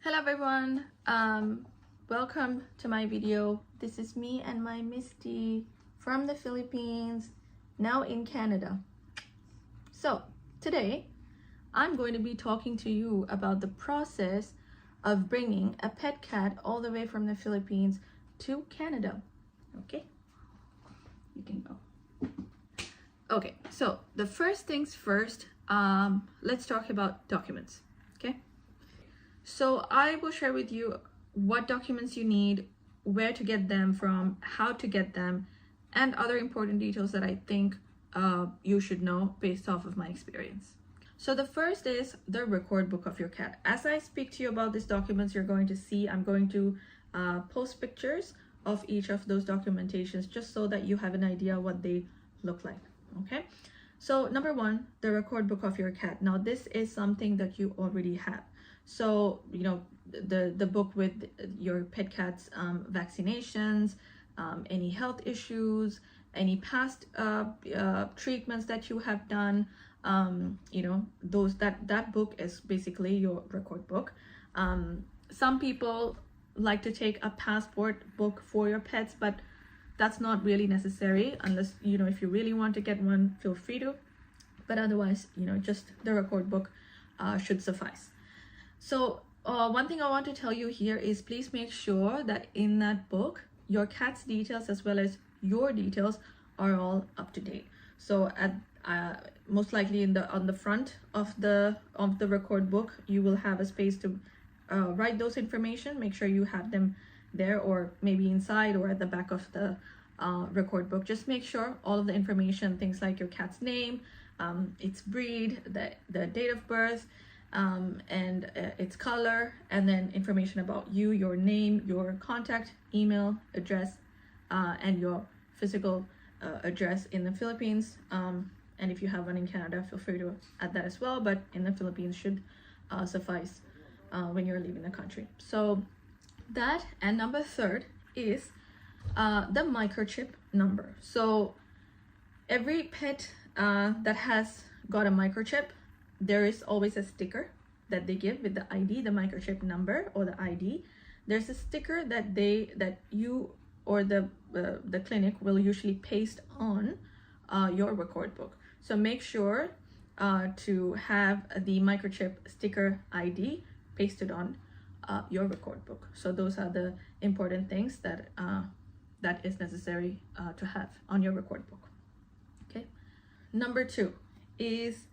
Hello everyone, welcome to my video. This is me and my Misty from the Philippines, now in Canada. So today I'm going to be talking to you about the process of bringing a pet cat all the way from the Philippines to Canada. Okay, you can go. Okay, so the first things first, let's talk about documents. Okay, so I will share with you what documents you need, where to get them from, how to get them, and other important details that I think you should know based off of my experience. So the first is the record book of your cat. As I speak to you about these documents, you're going to see I'm going to post pictures of each of those documentations just so that you have an idea what they look like. Okay, so number one, the record book of your cat. Now this is something that you already have. So, you know, the book with your pet cat's vaccinations, any health issues, any past treatments that you have done, you know, that book is basically your record book. Some people like to take a passport book for your pets, but that's not really necessary unless, you know, if you really want to get one, feel free to, but otherwise, you know, just the record book should suffice. So one thing I want to tell you here is please make sure that in that book your cat's details as well as your details are all up to date. So at most likely on the front of the record book you will have a space to write those information. Make sure you have them there, or maybe inside or at the back of the record book. Just make sure all of the information, things like your cat's name, its breed, the date of birth, and its color, and then information about you, your name, your contact email address, and your physical address in the Philippines, and if you have one in Canada, feel free to add that as well, but in the Philippines should suffice when you're leaving the country. So that, and number third is the microchip number. So every pet that has got a microchip, there is always a sticker that they give with the ID, the microchip number or the ID. There's a sticker that you or the clinic will usually paste on your record book. So make sure to have the microchip sticker ID pasted on your record book. So those are the important things that that is necessary to have on your record book. Okay. Number two is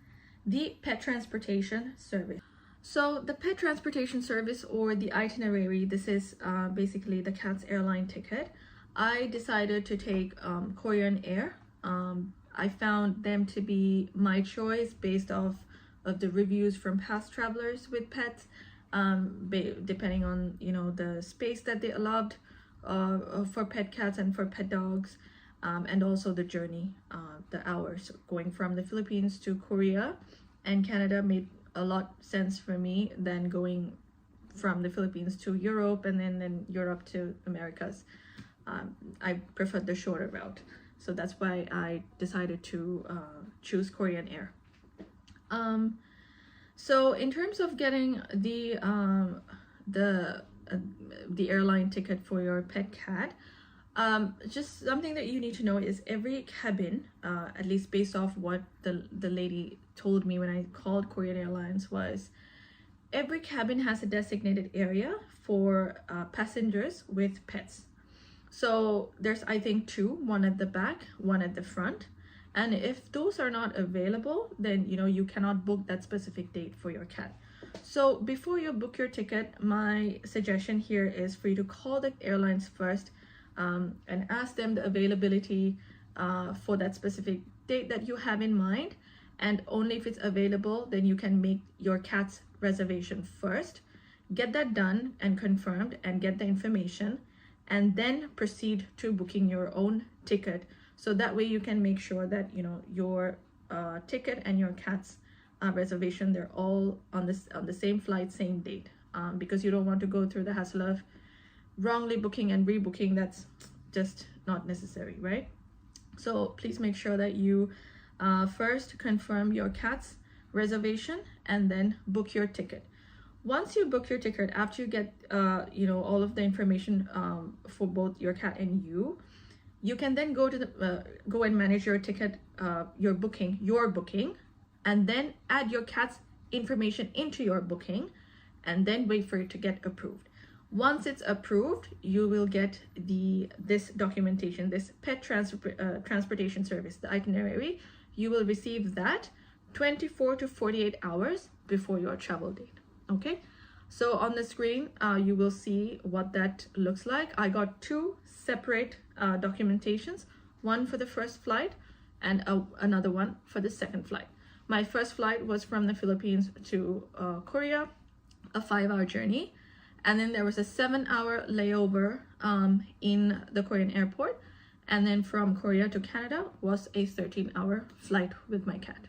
the pet transportation service. So the pet transportation service or the itinerary, this is basically the cat's airline ticket. I decided to take Korean Air. I found them to be my choice based off of the reviews from past travelers with pets, depending on, you know, the space that they allowed for pet cats and for pet dogs, and also the journey, the hours going from the Philippines to Korea and Canada made a lot sense for me than going from the Philippines to Europe and then Europe to Americas. I preferred the shorter route, so that's why I decided to choose Korean Air. So in terms of getting the airline ticket for your pet cat, just something that you need to know is every cabin, at least based off what the lady told me when I called Korean Airlines, was every cabin has a designated area for passengers with pets. So there's, I think, two, one at the back, one at the front. And if those are not available, then, you know, you cannot book that specific date for your cat. So before you book your ticket, my suggestion here is for you to call the airlines first and ask them the availability for that specific date that you have in mind. And only if it's available, then you can make your cat's reservation first. Get that done and confirmed and get the information, and then proceed to booking your own ticket. So that way you can make sure that, you know, your ticket and your cat's reservation, they're all on the same flight, same date, because you don't want to go through the hassle of wrongly booking and rebooking. That's just not necessary, right? So please make sure that you first confirm your cat's reservation and then book your ticket. Once you book your ticket, after you get all of the information for both your cat and you can then go to the go and manage your ticket, your booking, and then add your cat's information into your booking, and then wait for it to get approved. Once it's approved, you will get this documentation, this pet transportation service, the itinerary. You will receive that 24 to 48 hours before your travel date. Okay, so on the screen you will see what that looks like. I got two separate documentations, one for the first flight and another one for the second flight. My first flight was from the Philippines to Korea, a 5-hour journey, and then there was a 7-hour layover in the Korean airport, and then from Korea to Canada was a 13-hour flight with my cat.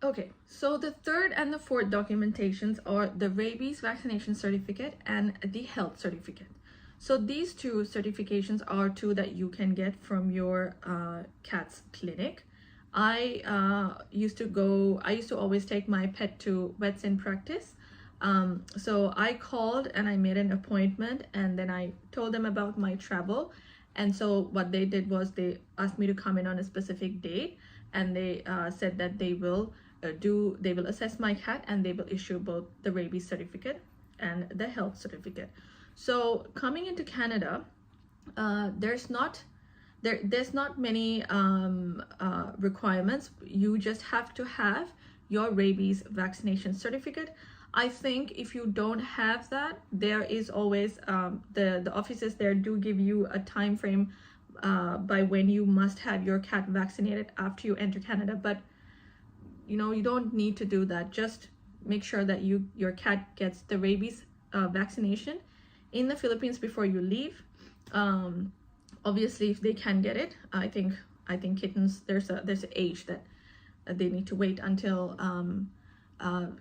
Okay, so the third and the fourth documentations are the rabies vaccination certificate and the health certificate. So these two certifications are two that you can get from your cat's clinic. I used to always take my pet to vets in practice. So I called and I made an appointment, and then I told them about my travel. And so what they did was they asked me to come in on a specific date, and they said that they will assess my cat and they will issue both the rabies certificate and the health certificate. So coming into Canada, there's not many requirements. You just have to have your rabies vaccination certificate. I think if you don't have that, there is always the offices there do give you a time frame by when you must have your cat vaccinated after you enter Canada, but you don't need to do that. Just make sure that your cat gets the rabies vaccination in the Philippines before you leave. Obviously, if they can get it, I think kittens, there's an age that they need to wait until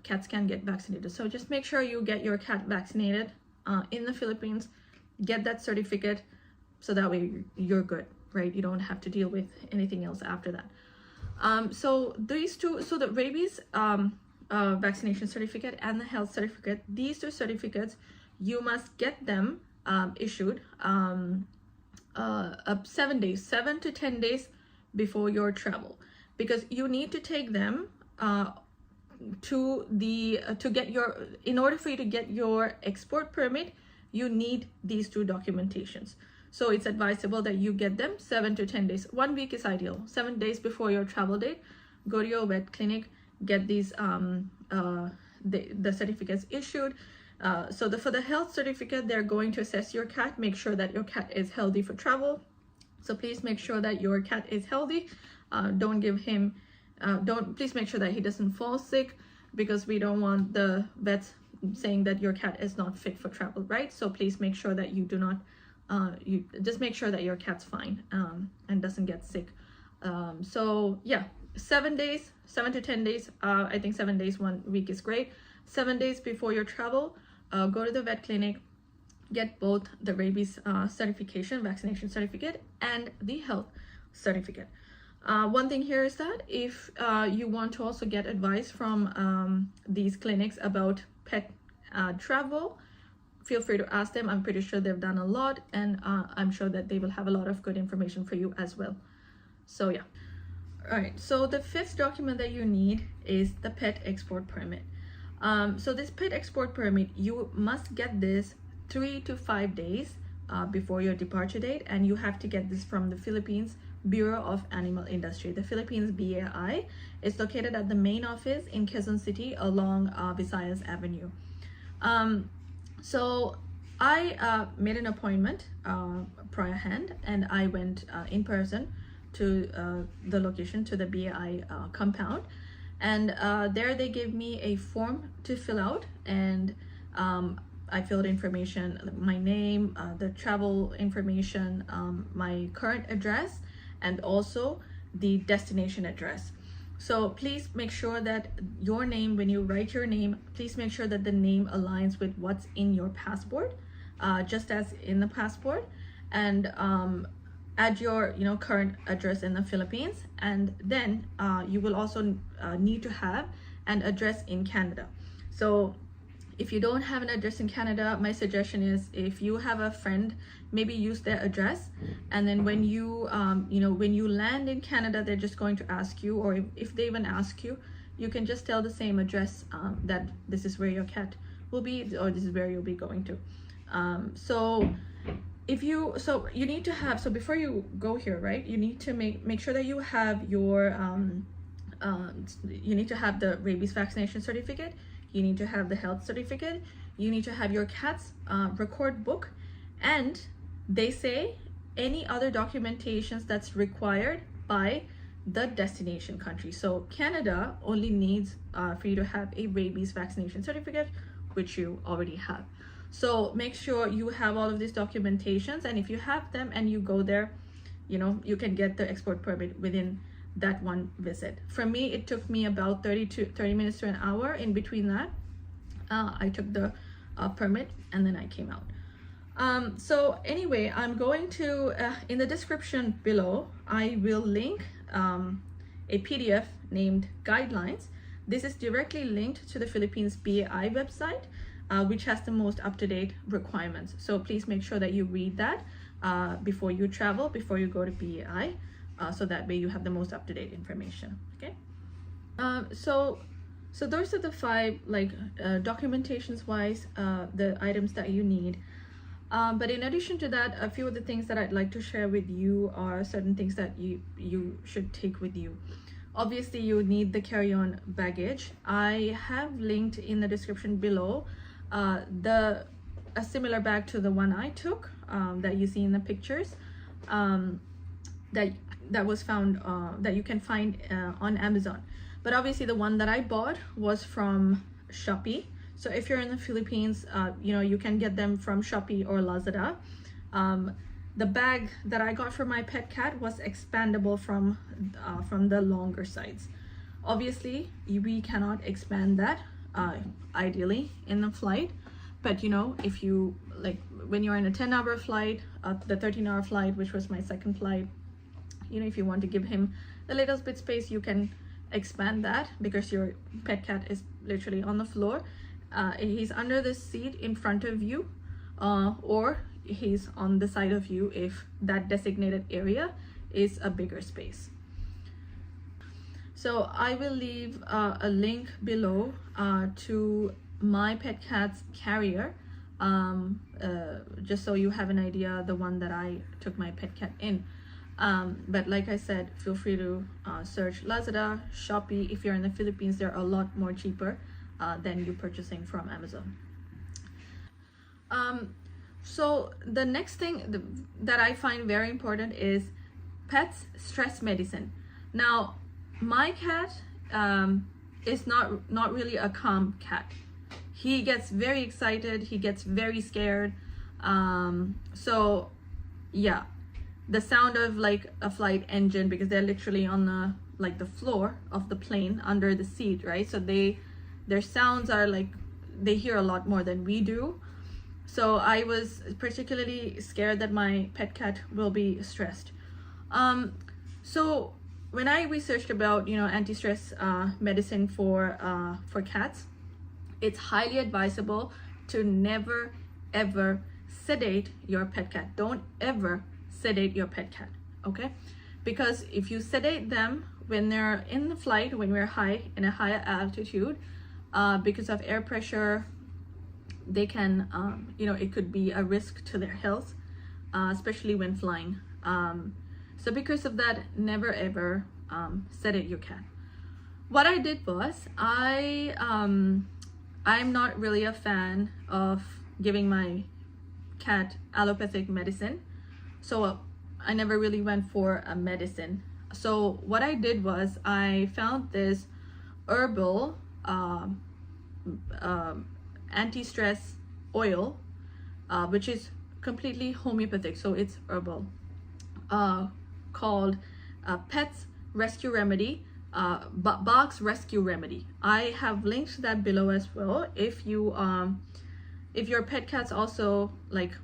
cats can get vaccinated. So just make sure you get your cat vaccinated in the Philippines, get that certificate, so that way you're good, right? You don't have to deal with anything else after that. So these two, so the rabies vaccination certificate and the health certificate, these two certificates, you must get them issued 7 to 10 days before your travel, because you need to take them in order for you to get your export permit, you need these two documentations. So it's advisable that you get them 7 to 10 days. 1 week is ideal. 7 days before your travel date, go to your vet clinic, get these the certificates issued. So for the health certificate, they're going to assess your cat, make sure that your cat is healthy for travel. So please make sure that your cat is healthy. Please make sure that he doesn't fall sick, because we don't want the vets saying that your cat is not fit for travel, right? So please make sure that you do not, you just make sure that your cat's fine and doesn't get sick. So yeah, 7 to 10 days. I think 7 days, 1 week is great. 7 days before your travel, go to the vet clinic, get both the rabies vaccination certificate and the health certificate. One thing here is that if you want to also get advice from these clinics about pet travel, feel free to ask them. I'm pretty sure they've done a lot, and I'm sure that they will have a lot of good information for you as well. So yeah. All right, so the fifth document that you need is the pet export permit. So this pet export permit, you must get this 3 to 5 days before your departure date, and you have to get this from the Philippines Bureau of Animal Industry. The Philippines BAI is located at the main office in Quezon City along Visayas Avenue. So I made an appointment prior hand, and I went in person to the location, to the BAI compound, and there they gave me a form to fill out, and I filled information, my name, the travel information, my current address, and also the destination address. So please make sure that your name, when you write your name, please make sure that the name aligns with what's in your passport, just as in the passport, and add your current address in the Philippines, and then you will also need to have an address in Canada. So If you don't have an address in Canada, my suggestion is if you have a friend, maybe use their address, and then when you when you land in Canada, they're just going to ask you, or if they even ask you, you can just tell the same address that this is where your cat will be, or this is where you'll be going to. So you need to have, so before you go here, right, you need to make sure that you have your you need to have the rabies vaccination certificate, you need to have the health certificate, you need to have your cat's record book, and they say any other documentations that's required by the destination country. So Canada only needs for you to have a rabies vaccination certificate, which you already have. So make sure you have all of these documentations, and if you have them and you go there, you can get the export permit within that one visit. For me, it took me about 30 minutes to an hour. In between that, I took the permit and then I came out. So anyway, I'm going to in the description below, I will link a PDF named Guidelines. This is directly linked to the Philippines BAI website, which has the most up-to-date requirements. So please make sure that you read that before you travel, before you go to BAI, so that way you have the most up-to-date information. Okay. So those are the 5, like, documentations wise, the items that you need. But in addition to that, a few of the things that I'd like to share with you are certain things that you should take with you. Obviously, you need the carry-on baggage. I have linked in the description below a similar bag to the one I took, that you see in the pictures, that was found, that you can find on Amazon. But obviously the one that I bought was from Shopee. So if you're in the Philippines, you can get them from Shopee or Lazada. The bag that I got for my pet cat was expandable from the longer sides. Obviously, we cannot expand that ideally in the flight, but if you, like, when you're in a 10-hour flight, the 13-hour flight, which was my second flight, if you want to give him a little bit space, you can expand that, because your pet cat is literally on the floor. He's under the seat in front of you, or he's on the side of you if that designated area is a bigger space. So I will leave a link below to my pet cat's carrier, just so you have an idea, the one that I took my pet cat in. But like I said, feel free to search Lazada, Shopee. If you're in the Philippines, they're a lot more cheaper than you purchasing from Amazon. So the next thing that I find very important is pets stress medicine. Now, my cat is not really a calm cat. He gets very excited, he gets very scared. So yeah, the sound of like a flight engine, because they're literally on the floor of the plane under the seat, right? So their sounds are like, they hear a lot more than we do. So I was particularly scared that my pet cat will be stressed. So when I researched about anti-stress medicine for cats, it's highly advisable to never ever sedate your pet cat. Don't ever sedate your pet cat, okay? Because if you sedate them when they're in the flight, when we're in a higher altitude, because of air pressure, they can it could be a risk to their health, especially when flying. So because of that, never ever sedate your cat. What I did was, I'm not really a fan of giving my cat allopathic medicine, so I never really went for a medicine. So what I did was, I found this herbal anti-stress oil, which is completely homeopathic, so it's herbal, called Pet's Rescue Remedy, Bach's Rescue Remedy. I have linked that below as well. If your pet cat's also, like,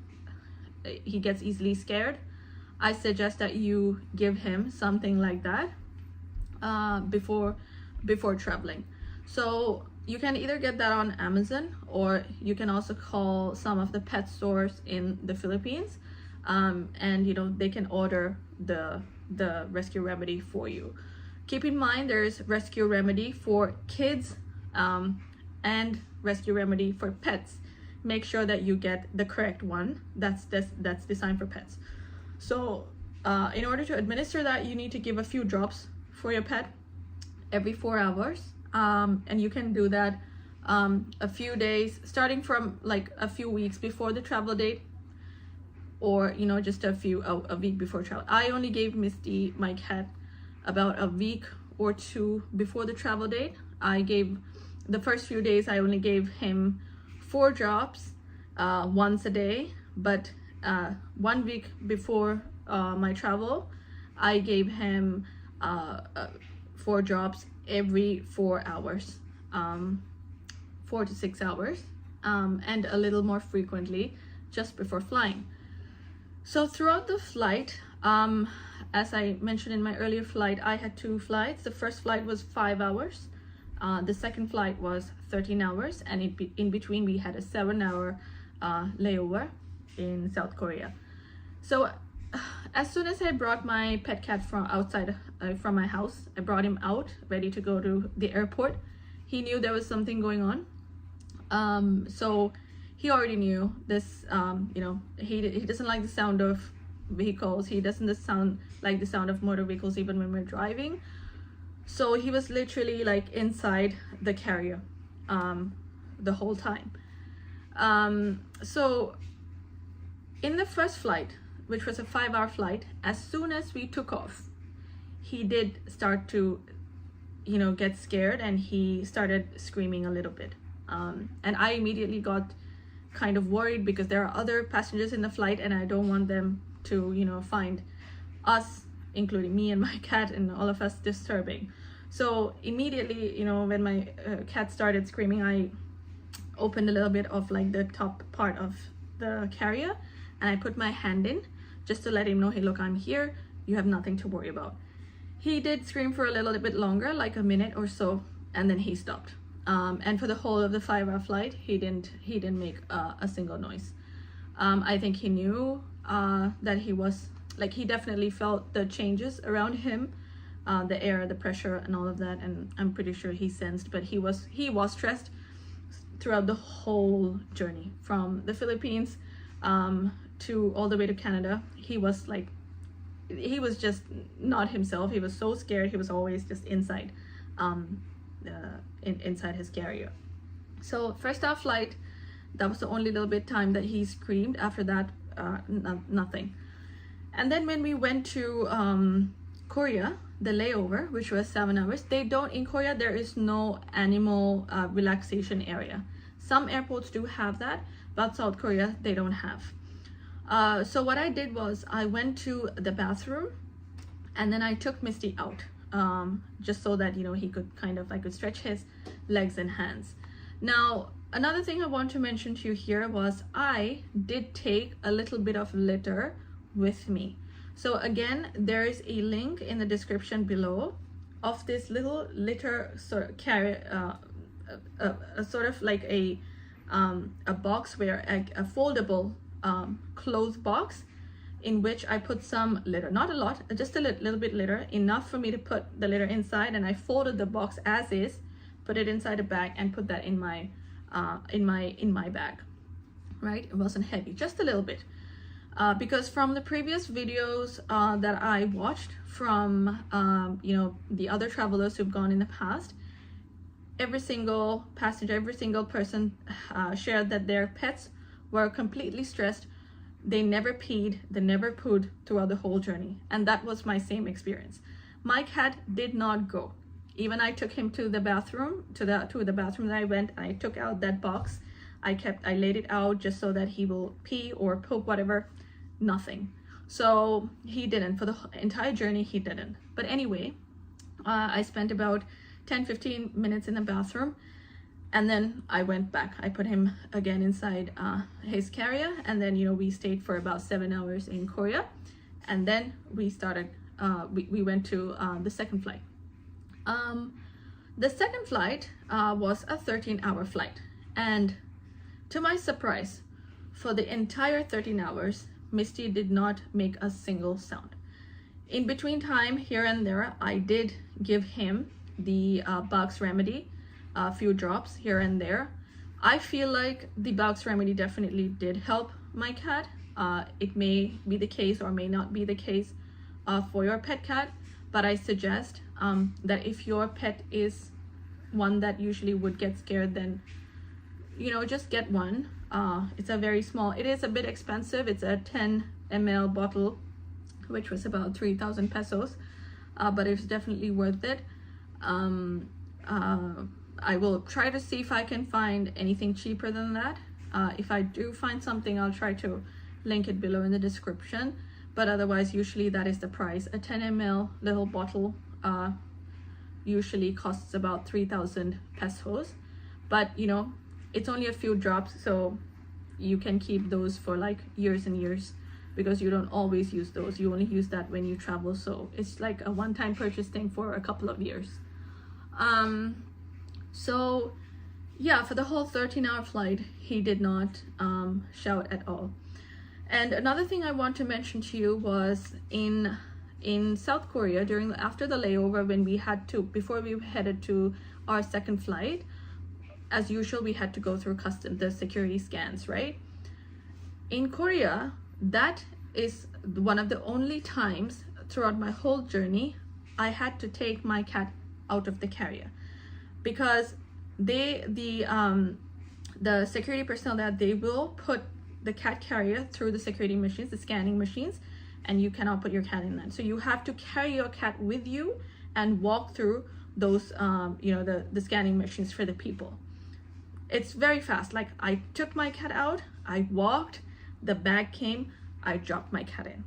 he gets easily scared, I suggest that you give him something like that before traveling. So you can either get that on Amazon, or you can also call some of the pet stores in the Philippines, and you know, they can order the rescue remedy for you. Keep in mind, there's rescue remedy for kids and rescue remedy for pets. Make sure that you get the correct one that's designed for pets. So in order to administer that, you need to give a few drops for your pet every 4 hours, and you can do that a few days, starting from like a few weeks before the travel date, or you know, just a week before travel. I only gave Misty, my cat, about a week or two before the travel date. I gave the first few days, I only gave him 4 drops once a day, but 1 week before my travel, I gave him 4 drops every 4 hours, 4 to 6 hours, and a little more frequently just before flying. So throughout the flight, as I mentioned in my earlier flight, I had 2 flights. The first flight was 5 hours. The second flight was 13 hours, and in between we had a 7-hour layover in South Korea. So as soon as I brought my pet cat from outside, from my house, I brought him out ready to go to the airport. He knew there was something going on. So he already knew this, you know, he doesn't like the sound of vehicles. He doesn't like the sound of motor vehicles even when we're driving. So he was literally like inside the carrier the whole time. So in the first flight, which was a 5-hour flight, as soon as we took off, he did start to, you know, get scared, and he started screaming a little bit. And I immediately got kind of worried because there are other passengers in the flight, and I don't want them to, you know, find us, including me and my cat and all of us, disturbing. So immediately, you know, when my cat started screaming, I opened a little bit of like the top part of the carrier, and I put my hand in just to let him know, hey, look, I'm here, you have nothing to worry about. He did scream for a little bit longer, like a minute or so, and then he stopped. And for the whole of the 5-hour flight, he didn't make a single noise. I think he knew that he was, like, he definitely felt the changes around him, the air, the pressure, and all of that, and I'm pretty sure he sensed, but he was stressed throughout the whole journey from the Philippines to all the way to Canada. He was like, he was just not himself. He was so scared. He was always just inside inside his carrier. So first hour flight, that was the only little bit time that he screamed. After that, nothing. And then when we went to Korea, the layover, which was 7 hours, in Korea there is no animal relaxation area. Some airports do have that, but South Korea, they don't have. So what I did was I went to the bathroom, and then I took Misty out, just so that, you know, he could I could stretch his legs and hands. Now, another thing I want to mention to you here was I did take a little bit of litter with me. So again, there is a link in the description below of this little litter sort of sort of like a box where a foldable clothes box in which I put some litter, not a lot, just a little bit litter, enough for me to put the litter inside, and I folded the box as is, put it inside a bag, and put that in my bag. Right, it wasn't heavy, just a little bit. Because from the previous videos that I watched from you know, the other travelers who've gone in the past, every single passenger, every single person shared that their pets were completely stressed. They never peed, they never pooed throughout the whole journey, and that was my same experience. My cat did not go. Even I took him to the bathroom, to the bathroom that I went, and I took out that box. I laid it out just so that he will pee or poop, whatever. Nothing. So he didn't. For the entire journey, he didn't. But anyway, I spent about 10-15 minutes in the bathroom, and then I went back. I put him again inside his carrier, and then, you know, we stayed for about 7 hours in Korea, and then we started we went to the second flight. The second flight was a 13-hour flight, and to my surprise, for the entire 13 hours, Misty did not make a single sound. In between time, here and there, I did give him the Bugs remedy, a few drops here and there. I feel like the Bugs remedy definitely did help my cat. It may be the case or may not be the case for your pet cat, but I suggest that if your pet is one that usually would get scared, then just get one. It's a very small, it is a bit expensive. It's a 10 ml bottle, which was about 3,000 pesos, but it's definitely worth it. I will try to see if I can find anything cheaper than that. If I do find something, I'll try to link it below in the description, but otherwise usually that is the price. A 10 ml little bottle usually costs about 3,000 pesos, but it's only a few drops, so you can keep those for like years and years, because you don't always use those. You only use that when you travel, so it's like a one-time purchase thing for a couple of years. So yeah, for the whole 13-hour flight, he did not shout at all. And another thing I want to mention to you was in South Korea, after the layover, when we had to, before we headed to our second flight, as usual, we had to go through the security scans, right? In Korea, that is one of the only times throughout my whole journey I had to take my cat out of the carrier, because the security personnel that they will put the cat carrier through the security machines, the scanning machines, and you cannot put your cat in that. So you have to carry your cat with you and walk through those the scanning machines for the people. It's very fast. Like, I took my cat out, I walked, the bag came, I dropped my cat in.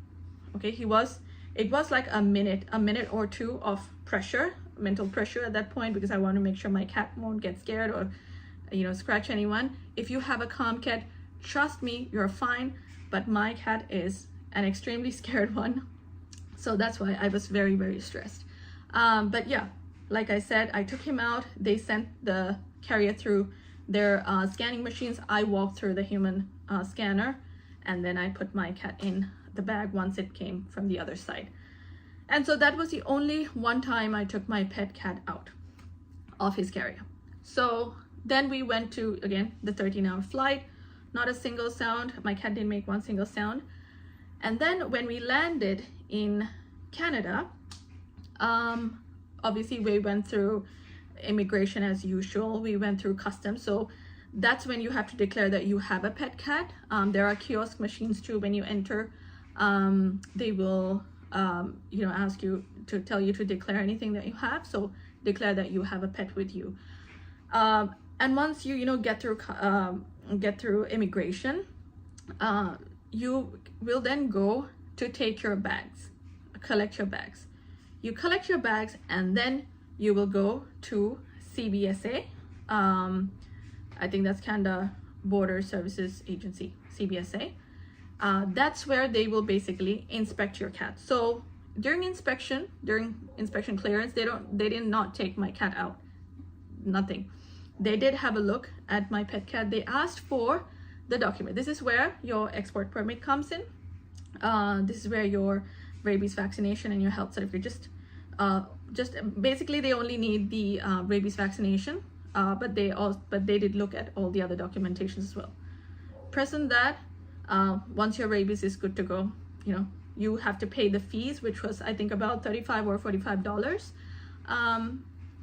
Okay, it was like a minute or two of pressure, mental pressure at that point, because I want to make sure my cat won't get scared or scratch anyone. If you have a calm cat, trust me, you're fine, but my cat is an extremely scared one, so that's why I was very, very stressed. But yeah, like I said, I took him out, they sent the carrier through their scanning machines, I walked through the human scanner, and then I put my cat in the bag once it came from the other side. And so that was the only one time I took my pet cat out of his carrier. So then we went to, again, the 13-hour flight, not a single sound. My cat didn't make one single sound. And then when we landed in Canada, obviously we went through immigration as usual. We went through customs, so that's when you have to declare that you have a pet cat. There are kiosk machines too. When you enter, they will ask you to tell you to declare anything that you have, so declare that you have a pet with you. And once you get through immigration, you will then go to take your bags, collect your bags. You collect your bags, and then you will go to CBSA. I think that's Canada Border Services Agency, CBSA. That's where they will basically inspect your cat. So during inspection clearance, they did not take my cat out, nothing. They did have a look at my pet cat. They asked for the document. This is where your export permit comes in. This is where your rabies vaccination and your health certificate. Just basically they only need the rabies vaccination, but they did look at all the other documentations as well. Present that, once your rabies is good to go, you have to pay the fees, which was I think about $35 or $45.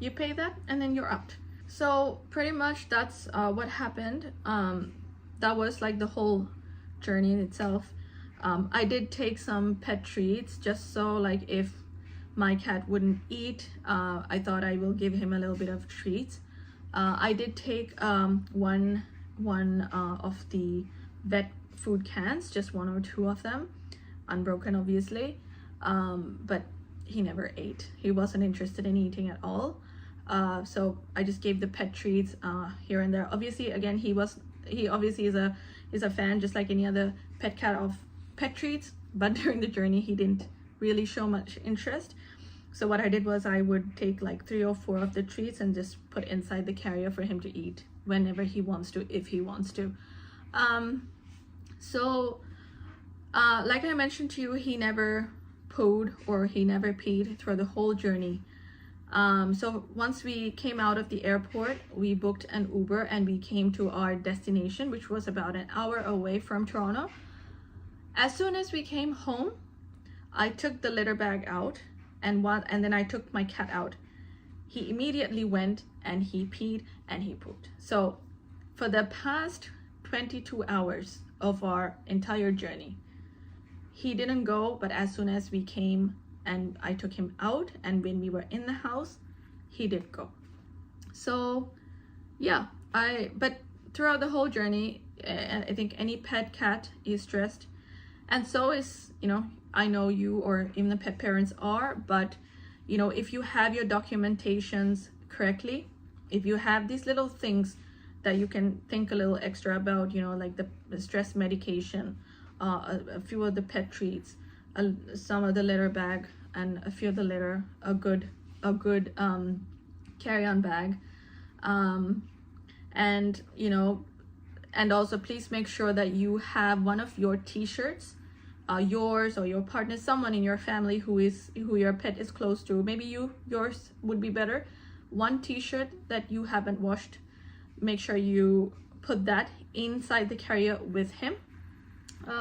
You pay that and then you're out. So pretty much that's what happened. That was like the whole journey in itself. I did take some pet treats, just so like if my cat wouldn't eat, I thought I will give him a little bit of treats. I did take one of the vet food cans, just one or two of them, unbroken obviously, but he never ate. He wasn't interested in eating at all. So I just gave the pet treats here and there. Obviously, again, he obviously is a fan, just like any other pet cat, of pet treats, but during the journey he didn't really show much interest. So what I did was I would take like 3 or 4 of the treats and just put inside the carrier for him to eat whenever he wants to, if he wants to. Like I mentioned to you, he never pooed or he never peed through the whole journey. So once we came out of the airport, we booked an Uber and we came to our destination, which was about an hour away from Toronto. As soon as we came home, I took the litter bag out and then I took my cat out. He immediately went and he peed and he pooped. So for the past 22 hours of our entire journey, he didn't go, but as soon as we came and I took him out and when we were in the house, he did go. So yeah, but throughout the whole journey, I think any pet cat is stressed, and so is, you know, I know you or even the pet parents are, but you know, if you have your documentations correctly, if you have these little things that you can think a little extra about, you know, like the stress medication, a few of the pet treats, some of the litter bag, and a few of the litter, a good carry-on bag, and you know, and also please make sure that you have one of your t-shirts, yours or your partner, someone in your family who your pet is close to, maybe yours would be better, one t-shirt that you haven't washed. Make sure you put that inside the carrier with him,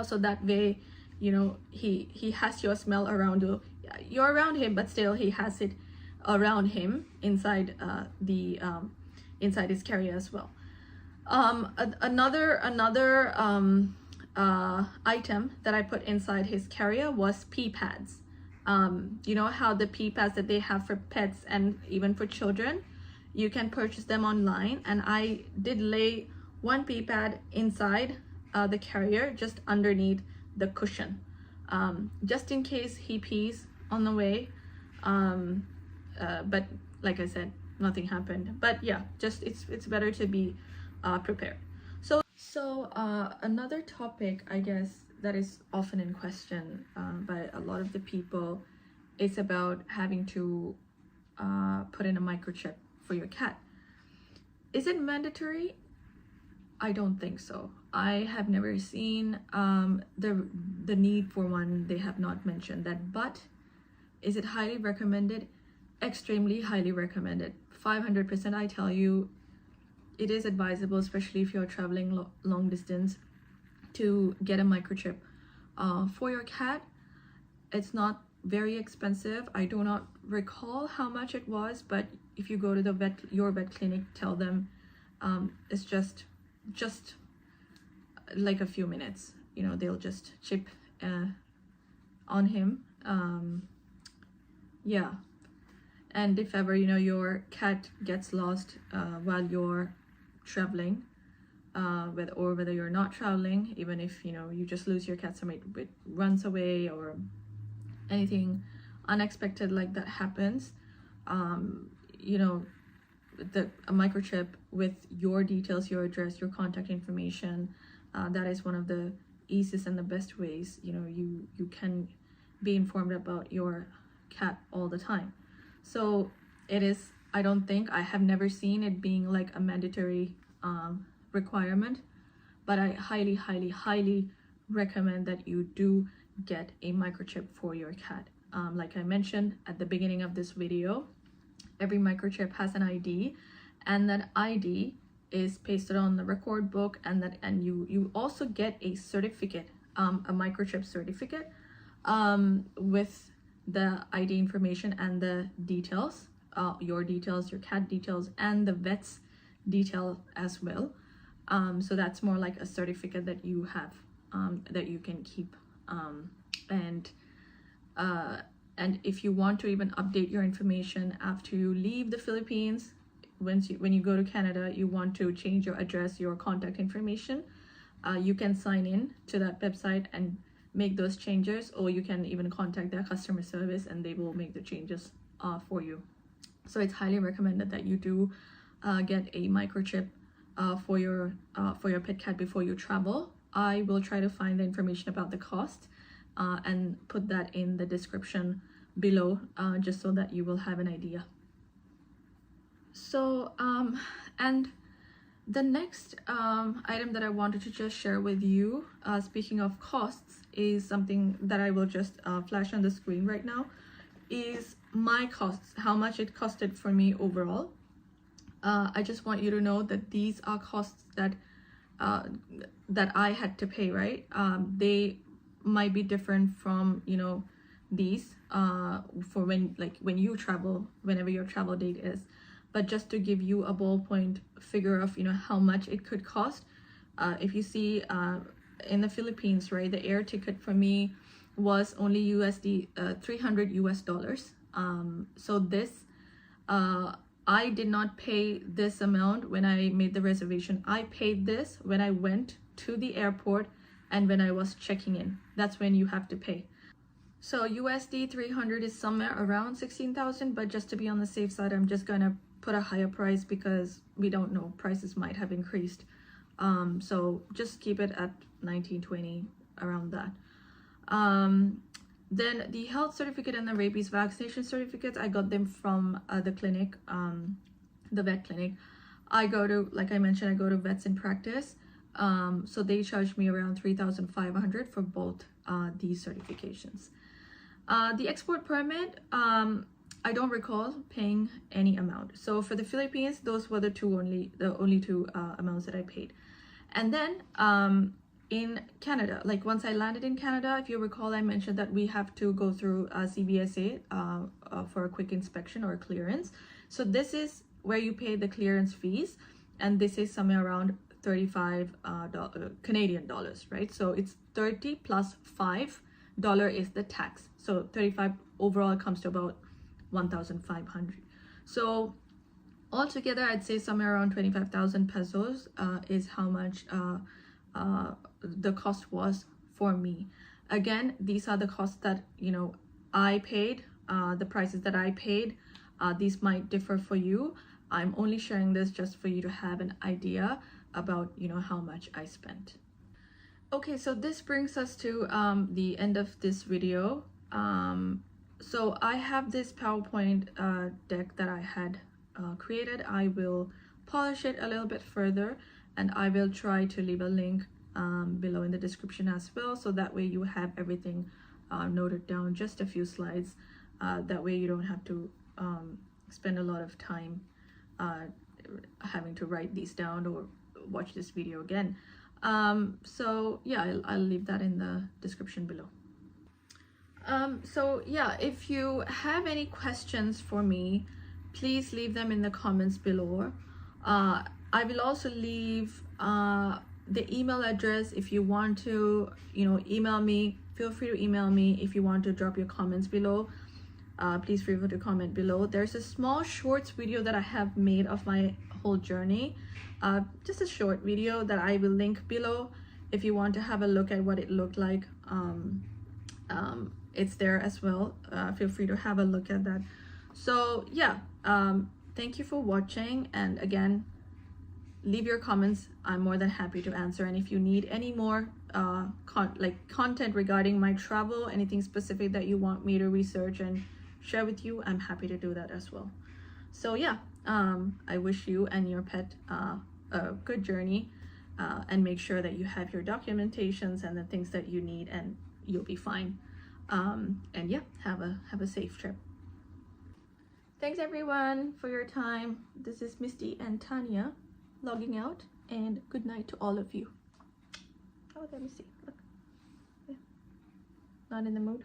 so that way, you know, he has your smell around you. You're around him, but still he has it around him inside inside his carrier as well. Another item that I put inside his carrier was pee pads. You know how the pee pads that they have for pets and even for children, you can purchase them online, and I did lay one pee pad inside the carrier just underneath the cushion, just in case he pees on the way. But like I said, nothing happened. But yeah, just it's better to be prepared. So another topic, I guess, that is often in question by a lot of the people is about having to put in a microchip for your cat. Is it mandatory? I don't think so. I have never seen the need for one. They have not mentioned that. But is it highly recommended? Extremely highly recommended. 500%, I tell you, it is advisable, especially if you're traveling long distance, to get a microchip for your cat. It's not very expensive. I do not recall how much it was, but if you go to your vet clinic, tell them it's just like a few minutes. You know, they'll just chip on him. Yeah. And if ever, you know, your cat gets lost while you're traveling, whether you're not traveling, even if, you know, you just lose your cat, somebody runs away or anything unexpected like that happens, you know, a microchip with your details, your address, your contact information, that is one of the easiest and the best ways, you know, you can be informed about your cat all the time. So it is, I have never seen it being like a mandatory requirement, but I highly recommend that you do get a microchip for your cat. Like I mentioned at the beginning of this video, every microchip has an ID, and that ID is pasted on the record book, and you also get a certificate, a microchip certificate, with the ID information and the details, your details, your cat details, and the vet's detail as well. So that's more like a certificate that you have, that you can keep, and if you want to even update your information after you leave the Philippines, when you go to Canada, you want to change your address, your contact information, you can sign in to that website and make those changes, or you can even contact their customer service and they will make the changes for you. So it's highly recommended that you do get a microchip for your pet cat before you travel. I will try to find the information about the cost and put that in the description below, just so that you will have an idea. So and the next item that I wanted to just share with you, speaking of costs, is something that I will just flash on the screen right now, is my costs, how much it costed for me overall. I just want you to know that these are costs that that I had to pay, right? They might be different from, you know, these for when you travel, whenever your travel date is. But just to give you a ballpoint figure of, you know, how much it could cost, if you see in the Philippines, right, the air ticket for me was only USD 300 US dollars. So this I did not pay this amount when I made the reservation. I paid this when I went to the airport and when I was checking in. That's when you have to pay. So USD 300 is somewhere around 16,000, but just to be on the safe side, I'm just gonna put a higher price because we don't know, prices might have increased. So just keep it at 1920, around that. Then the health certificate and the rabies vaccination certificates, I got them from the clinic, the vet clinic. I go to, like I mentioned, I go to Vets in Practice. So they charged me around 3,500 for both these certifications. The export permit, I don't recall paying any amount. So for the Philippines, those were the only two amounts that I paid. And then in Canada, like once I landed in Canada, if you recall, I mentioned that we have to go through CBSA for a quick inspection or clearance. So this is where you pay the clearance fees, and this is somewhere around 35 Canadian dollars, right? So it's 30 plus $5 is the tax. So 35 overall comes to about 1,500. So altogether, I'd say somewhere around 25,000 pesos is how much the cost was for me. Again, these are the costs that, you know, I paid, the prices that I paid. These might differ for you. I'm only sharing this just for you to have an idea about, you know, how much I spent. Okay, so this brings us to the end of this video. So I have this PowerPoint deck that I had created. I will polish it a little bit further, and I will try to leave a link below in the description as well, so that way you have everything noted down, just a few slides. That way you don't have to spend a lot of time having to write these down or watch this video again. So yeah, I'll leave that in the description below. So yeah, if you have any questions for me, please leave them in the comments below. I will also leave the email address if you want to, you know, email me. Feel free to email me if you want to drop your comments below. Please feel free to comment below. There's a small shorts video that I have made of my whole journey. Just a short video that I will link below if you want to have a look at what it looked like. It's there as well. Feel free to have a look at that. So yeah, thank you for watching, and again, leave your comments. I'm more than happy to answer. And if you need any more content regarding my travel, anything specific that you want me to research and share with you, I'm happy to do that as well. So yeah, I wish you and your pet a good journey, and make sure that you have your documentations and the things that you need, and you'll be fine. And yeah, have a safe trip. Thanks everyone for your time. This is Misty and Tanya logging out, and good night to all of you. Oh, let me see. Look. Yeah. Not in the mood.